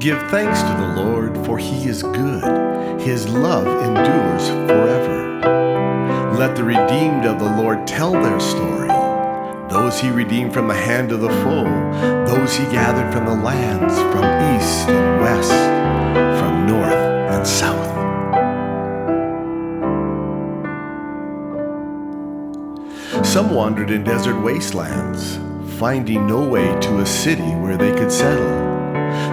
Give thanks to the Lord, for he is good. His love endures forever. Let the redeemed of the Lord tell their story. Those he redeemed from the hand of the foe, those he gathered from the lands, from east and west, from north and south. Some wandered in desert wastelands, finding no way to a city where they could settle.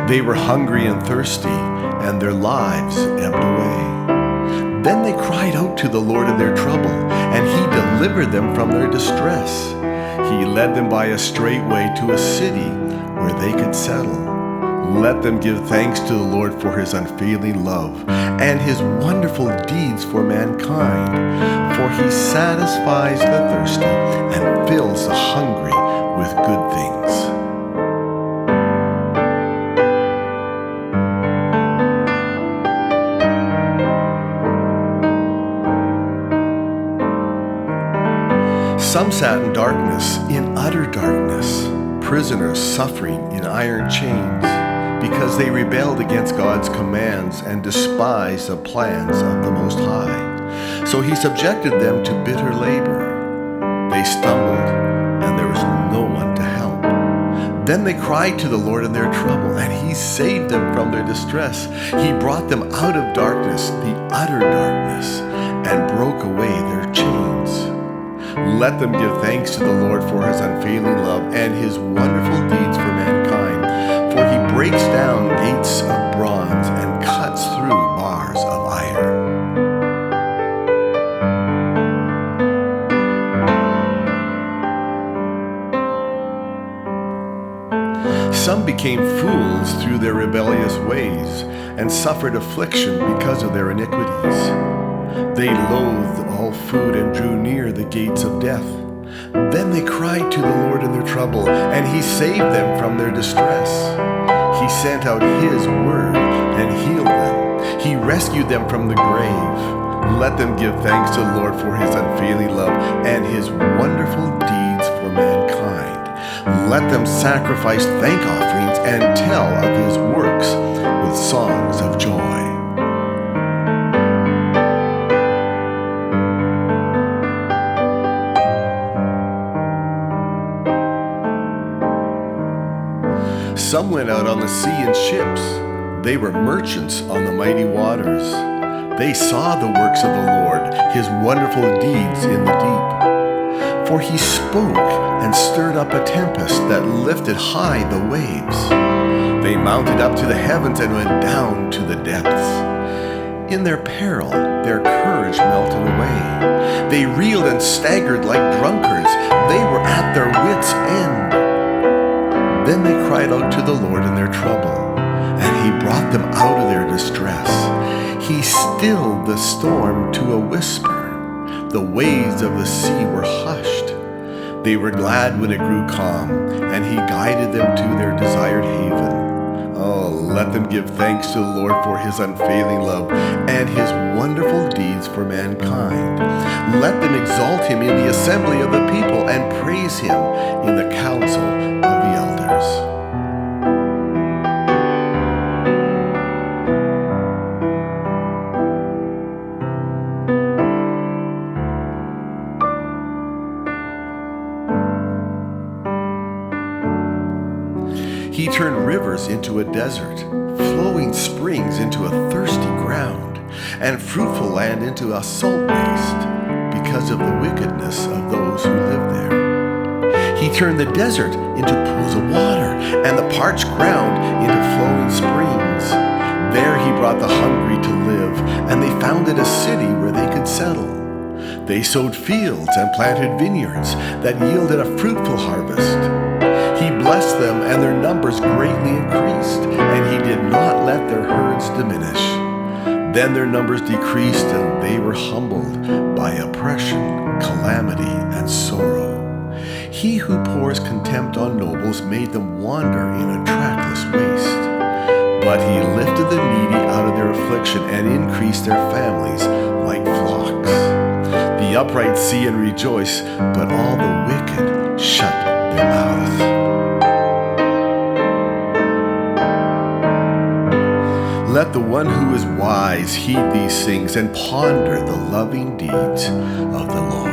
They were hungry and thirsty, and their lives ebbed away. Then they cried out to the Lord in their trouble, and he delivered them from their distress. He led them by a straight way to a city where they could settle. Let them give thanks to the Lord for his unfailing love and his wonderful deeds for mankind. For he satisfies the thirsty and fills the hungry with good things. Some sat in darkness, in utter darkness, prisoners suffering in iron chains, because they rebelled against God's commands and despised the plans of the Most High. So he subjected them to bitter labor. They stumbled, and there was no one to help. Then they cried to the Lord in their trouble, and he saved them from their distress. He brought them out of darkness, the utter darkness, and broke away their chains. Let them give thanks to the Lord for his unfailing love and his wonderful deeds for mankind. For he breaks down gates of bronze and cuts through bars of iron. Some became fools through their rebellious ways and suffered affliction because of their iniquities. They loathed all food and drew near the gates of death. Then they cried to the Lord in their trouble, and he saved them from their distress. He sent out his word and healed them. He rescued them from the grave. Let them give thanks to the Lord for his unfailing love and his wonderful deeds for mankind. Let them sacrifice thank offerings and tell of his works with songs of joy. Some went out on the sea in ships. They were merchants on the mighty waters. They saw the works of the Lord, his wonderful deeds in the deep. For he spoke and stirred up a tempest that lifted high the waves. They mounted up to the heavens and went down to the depths. In their peril, their courage melted away. They reeled and staggered like drunkards. They were at their wits' end. Then they cried out to the Lord in their trouble, and he brought them out of their distress. He stilled the storm to a whisper. The waves of the sea were hushed. They were glad when it grew calm, and he guided them to their desired haven. Oh, let them give thanks to the Lord for his unfailing love and his wonderful deeds for mankind. Let them exalt him in the assembly of the people and praise him in the council of the elders. He turned rivers into a desert, flowing springs into a thirsty ground, and fruitful land into a salt waste, because of the wickedness of those who live there. He turned the desert into pools of water, and the parched ground into flowing springs. There he brought the hungry to live, and they founded a city where they could settle. They sowed fields and planted vineyards that yielded a fruitful harvest. He blessed them, and their numbers greatly increased, and he did not let their herds diminish. Then their numbers decreased, and they were humbled by oppression, calamity, and sorrow. He who pours contempt on nobles made them wander in a trackless waste. But he lifted the needy out of their affliction and increased their families like flocks. The upright see and rejoice, but all the wicked shut their mouths. Let the one who is wise heed these things and ponder the loving deeds of the Lord.